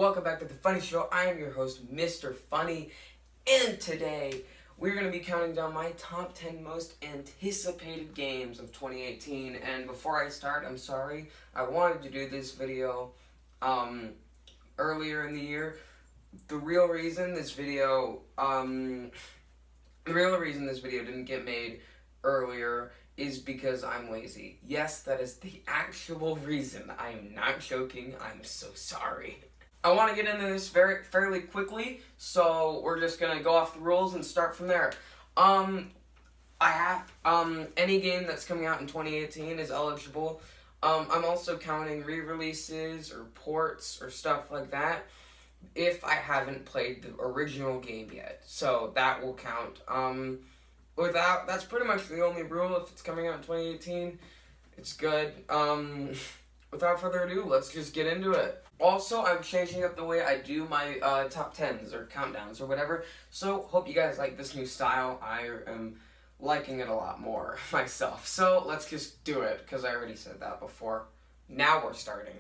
welcome back to The Funny Show. I am your host, Mr. Funny, and today we're going to be counting down my top 10 most anticipated games of 2018. And before I start, I'm sorry, I wanted to do this video earlier in the year. The real reason this video didn't get made earlier is because I'm lazy. Yes, that is the actual reason. I am not joking. I'm so sorry. I want to get into this fairly quickly, so we're just gonna go off the rules and start from there. Any game that's coming out in 2018 is eligible. I'm also counting re-releases or ports or stuff like that if I haven't played the original game yet. So that will count. That's pretty much the only rule. If it's coming out in 2018, it's good. Without further ado, let's just get into it. Also, I'm changing up the way I do my top 10s or countdowns or whatever, so hope you guys like this new style. I am liking it a lot more myself. So let's just do it, because I already said that before. Now we're starting.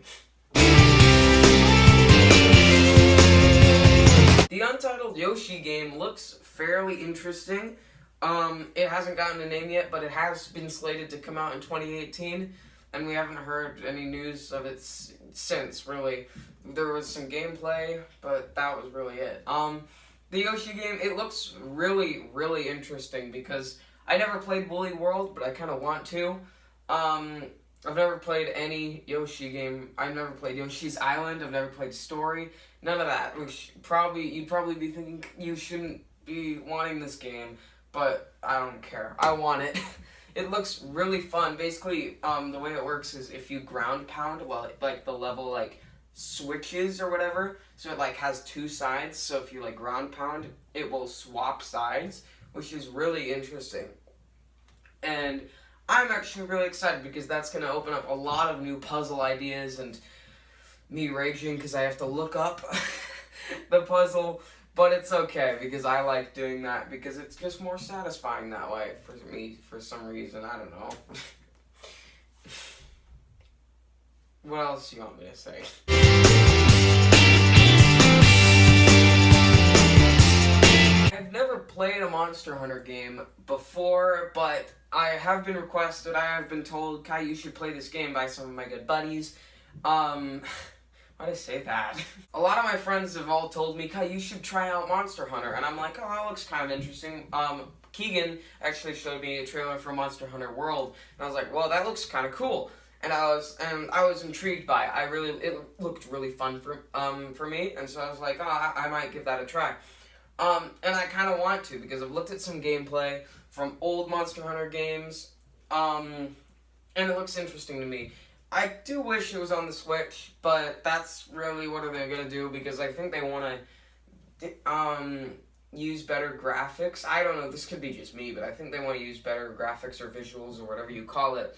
The untitled Yoshi game looks fairly interesting. It hasn't gotten a name yet, but it has been slated to come out in 2018. And we haven't heard any news of it since, really. There was some gameplay, but that was really it. The Yoshi game, it looks really, really interesting because I never played Woolly World, but I kind of want to. I've never played any Yoshi game. I've never played Yoshi's Island. I've never played Story. None of that. Which you'd probably be thinking you shouldn't be wanting this game, but I don't care. I want it. It looks really fun. Basically, the way it works is if you ground pound while the level switches or whatever, so it has two sides. So if you ground pound, it will swap sides, which is really interesting. And I'm actually really excited because that's going to open up a lot of new puzzle ideas and me raging because I have to look up the puzzle. But it's okay, because I like doing that, because it's just more satisfying that way for me, for some reason. I don't know. What else do you want me to say? I've never played a Monster Hunter game before, but I have been requested, I have been told, Kai, you should play this game by some of my good buddies. Why'd I say that? A lot of my friends have all told me, Kai, you should try out Monster Hunter. And I'm like, oh, that looks kind of interesting. Keegan actually showed me a trailer for Monster Hunter World. And I was like, well, that looks kind of cool. And I was intrigued by it. It looked really fun for me. And so I was like, oh, I might give that a try. And I kind of want to, because I've looked at some gameplay from old Monster Hunter games. And it looks interesting to me. I do wish it was on the Switch, but that's really what are they going to do, because I think they want to use better graphics. I don't know, this could be just me, but I think they want to use better graphics or visuals or whatever you call it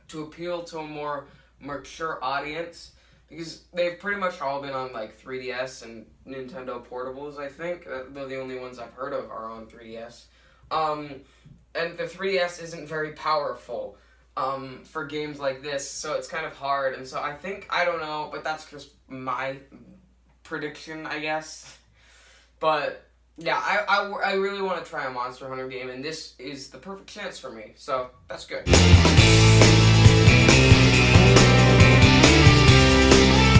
to appeal to a more mature audience, because they've pretty much all been on 3DS and Nintendo portables, I think. They're the only ones I've heard of are on 3DS. And the 3DS isn't very powerful for games like this, so it's kind of hard, and so I don't know, but that's just my prediction, I guess. But yeah, I really want to try a Monster Hunter game, and this is the perfect chance for me, so that's good.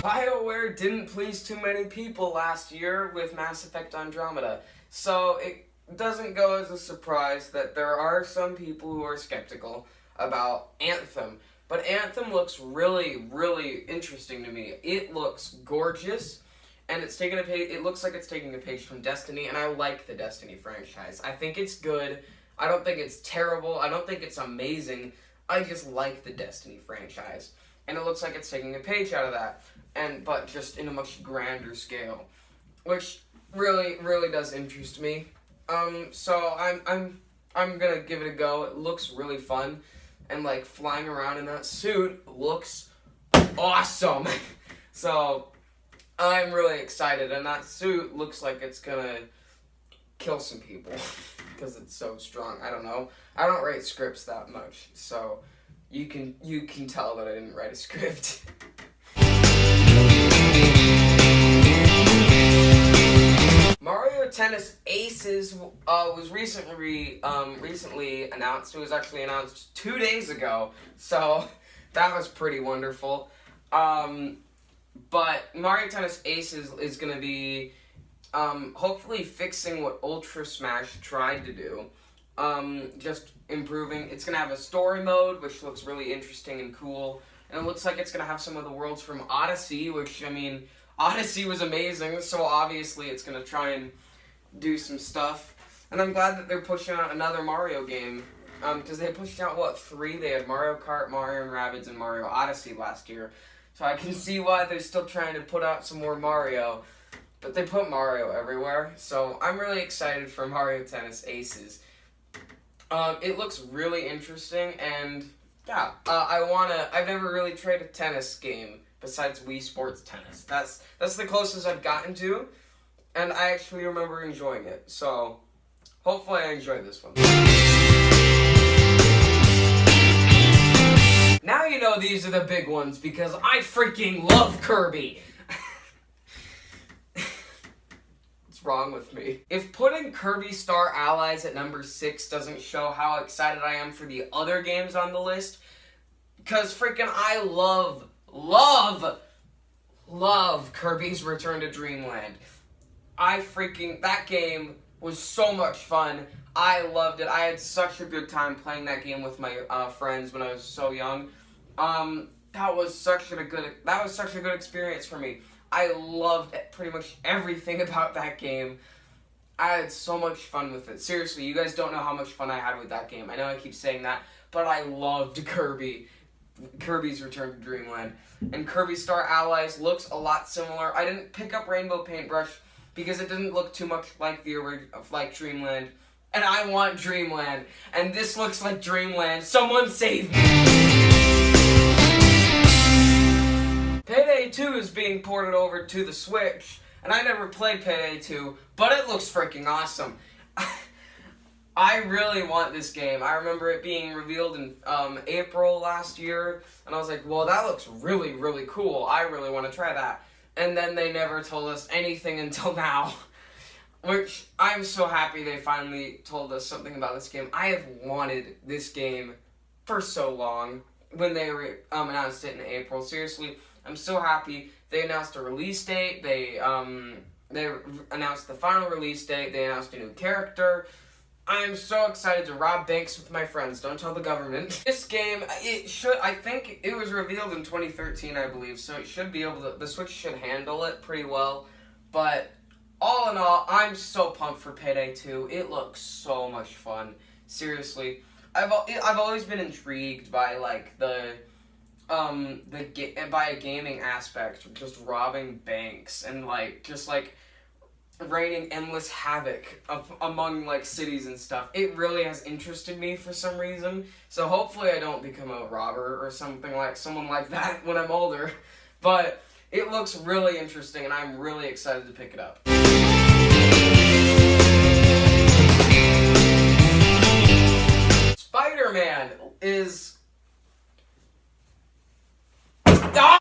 BioWare didn't please too many people last year with Mass Effect Andromeda, so it doesn't go as a surprise that there are some people who are skeptical about Anthem. But Anthem looks really, really interesting to me. It looks gorgeous, and it looks like it's taking a page from Destiny, and I like the Destiny franchise. I think it's good. I don't think it's terrible. I don't think it's amazing. I just like the Destiny franchise. And it looks like it's taking a page out of that, but just in a much grander scale, which really, really does interest me. So I'm gonna give it a go. It looks really fun. And flying around in that suit looks awesome. So I'm really excited, and that suit looks like it's gonna kill some people because it's so strong. I don't know. I don't write scripts that much, so you can tell that I didn't write a script. Tennis Aces was recently announced. It was actually announced 2 days ago, so that was pretty wonderful. But Mario Tennis Aces is going to be hopefully fixing what Ultra Smash tried to do. Just improving. It's going to have a story mode, which looks really interesting and cool. And it looks like it's going to have some of the worlds from Odyssey, which, I mean, Odyssey was amazing, so obviously it's going to try and do some stuff. And I'm glad that they're pushing out another Mario game. Because they pushed out, 3? They had Mario Kart, Mario and Rabbids, and Mario Odyssey last year. So I can see why they're still trying to put out some more Mario. But they put Mario everywhere. So I'm really excited for Mario Tennis Aces. It looks really interesting, and yeah, I've never really tried a tennis game besides Wii Sports Tennis. That's the closest I've gotten to, and I actually remember enjoying it. So hopefully I enjoy this one. Now you know these are the big ones because I freaking love Kirby. What's wrong with me? If putting Kirby Star Allies at number 6 doesn't show how excited I am for the other games on the list, because freaking I love Kirby's Return to Dreamland. That game was so much fun. I loved it. I had such a good time playing that game with my friends when I was so young. That was such a good experience for me. I loved pretty much everything about that game. I had so much fun with it. Seriously, you guys don't know how much fun I had with that game. I know I keep saying that, but I loved Kirby's Return to Dreamland. And Kirby Star Allies looks a lot similar. I didn't pick up Rainbow Paintbrush because it didn't look too much like Dreamland. And I want Dreamland. And this looks like Dreamland. Someone save me! Payday 2 is being ported over to the Switch, and I never played Payday 2, but it looks freaking awesome. I really want this game. I remember it being revealed in April last year, and I was like, well, that looks really, really cool. I really want to try that. And then they never told us anything until now, which I'm so happy they finally told us something about this game. I have wanted this game for so long when they announced it in April. Seriously, I'm so happy. They announced a release date. They announced the final release date. They announced a new character. I'm so excited to rob banks with my friends. Don't tell the government. This game, I think it was revealed in 2013, I believe, so it should be able to, the Switch should handle it pretty well. But all in all, I'm so pumped for Payday 2. It looks so much fun. Seriously. I've always been intrigued by, like, by a gaming aspect, just robbing banks and, like, just, like, raining endless havoc among, like, cities and stuff. It really has interested me for some reason, so hopefully I don't become a robber or someone like that when I'm older, but it looks really interesting and I'm really excited to pick it up. SpiderMan is...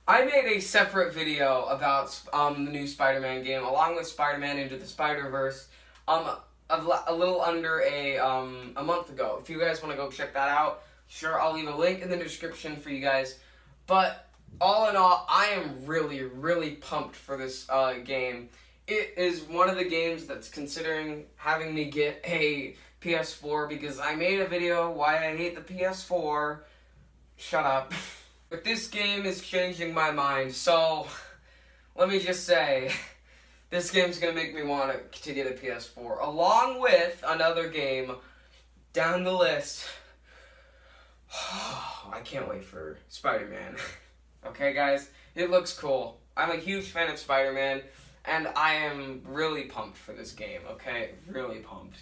I made a separate video about the new Spider-Man game, along with Spider-Man Into the Spider-Verse, a little under a month ago. If you guys want to go check that out, sure, I'll leave a link in the description for you guys. But all in all, I am really, really pumped for this game. It is one of the games that's considering having me get a PS4, because I made a video why I hate the PS4. Shut up. But this game is changing my mind, so let me just say, this game's going to make me want to get a PS4, along with another game down the list. I can't wait for Spider-Man. Okay, guys? It looks cool. I'm a huge fan of Spider-Man, and I am really pumped for this game, okay? Really pumped.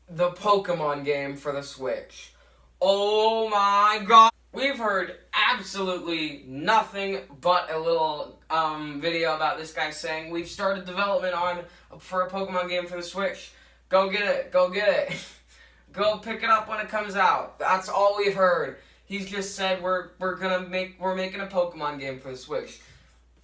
The Pokemon game for the Switch. Oh my god! We've heard absolutely nothing but a little video about this guy saying we've started development for a Pokemon game for the Switch. Go get it. Go get it. Go pick it up when it comes out. That's all we've heard. He's just said we're making a Pokemon game for the Switch.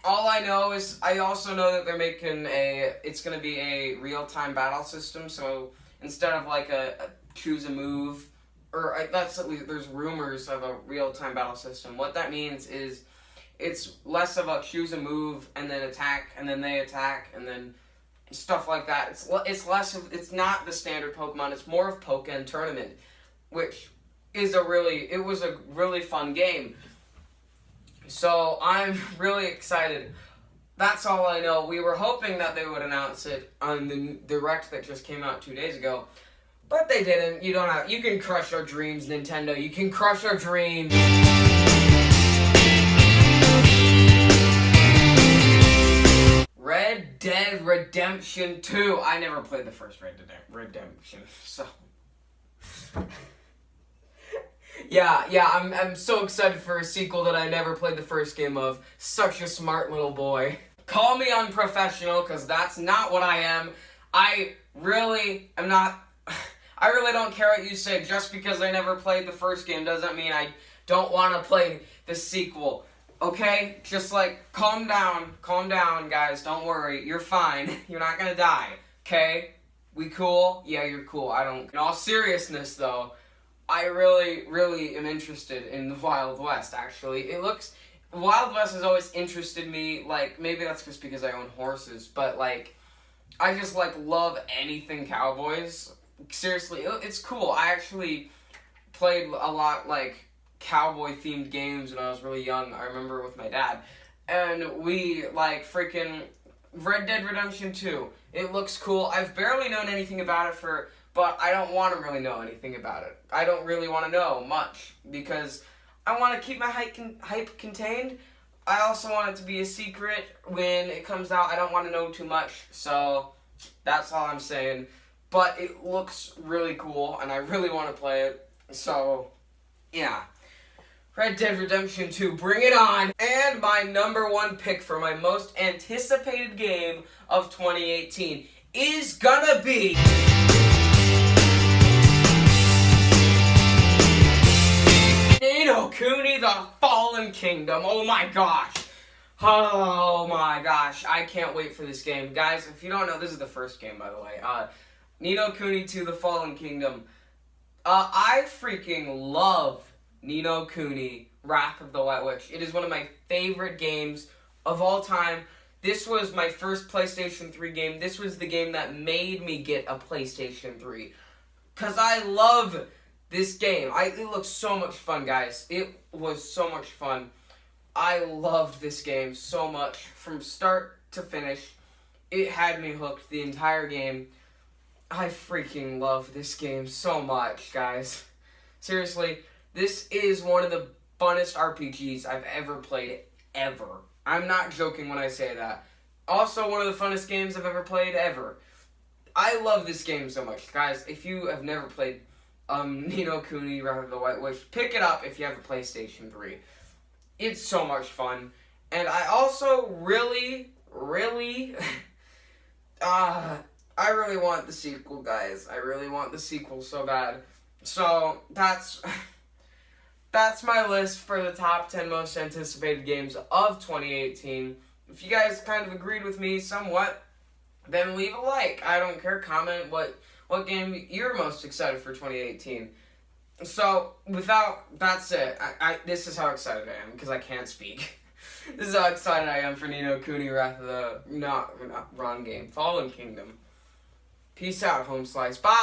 All I know is, I also know that they're making it's going to be a real-time battle system, so instead of like a choose a move, or that's at least, there's rumors of a real-time battle system. What that means is, it's less of a choose a move, and then attack, and then they attack, and then stuff like that. It's less of, it's not the standard Pokemon, it's more of Pokken Tournament, which is it was a really fun game. So I'm really excited. That's all I know. We were hoping that they would announce it on the Direct that just came out 2 days ago, but they didn't. You can crush our dreams, Nintendo. You can crush our dreams. Red Dead Redemption 2. I never played the first Red Dead Redemption, so Yeah, I'm so excited for a sequel that I never played the first game of. Such a smart little boy. Call me unprofessional, because that's not what I am. I really am not... I really don't care what you say. Just because I never played the first game doesn't mean I don't want to play the sequel. Okay? Just like, calm down, guys. Don't worry. You're fine. You're not gonna die. Okay? We cool? Yeah, you're cool. I don't... In all seriousness, though, I really am interested in the Wild West, actually. Wild West has always interested me, like, maybe that's just because I own horses, but, like, I just, like, love anything cowboys. Seriously, it's cool. I actually played a lot, like, cowboy-themed games when I was really young, I remember with my dad. And we, like, freaking Red Dead Redemption 2. It looks cool. I've barely known anything about it but I don't want to really know anything about it. I don't really want to know much, because I want to keep my hype contained. I also want it to be a secret when it comes out. I don't want to know too much, so that's all I'm saying. But it looks really cool, and I really want to play it, so yeah. Red Dead Redemption 2, bring it on! And my #1 pick for my most anticipated game of 2018 is gonna be... Ni no Kuni: The Fallen Kingdom. Oh my gosh. Oh my gosh. I can't wait for this game. Guys, if you don't know, this is the first game, by the way. Ni no Kuni 2: The Fallen Kingdom. I freaking love Ni no Kuni: Wrath of the White Witch. It is one of my favorite games of all time. This was my first PlayStation 3 game. This was the game that made me get a PlayStation 3. Because I love this game. It looks so much fun, guys. It was so much fun. I loved this game so much. From start to finish, it had me hooked the entire game. I freaking love this game so much, guys. Seriously, this is one of the funnest RPGs I've ever played, ever. I'm not joking when I say that. Also, one of the funnest games I've ever played, ever. I love this game so much. Guys, if you have never played Ni no Kuni: Wrath of the White Witch, pick it up if you have a PlayStation 3. It's so much fun. And I also really I really want the sequel, guys. I really want the sequel so bad. So, that's my list for the top 10 most anticipated games of 2018. If you guys kind of agreed with me somewhat, then leave a like. I don't care. Comment what game you're most excited for 2018. So, that's it. This is how excited I am, because I can't speak. This is how excited I am for Ni no Kuni: Wrath of the... wrong game. Fallen Kingdom. Peace out, Home Slice. Bye!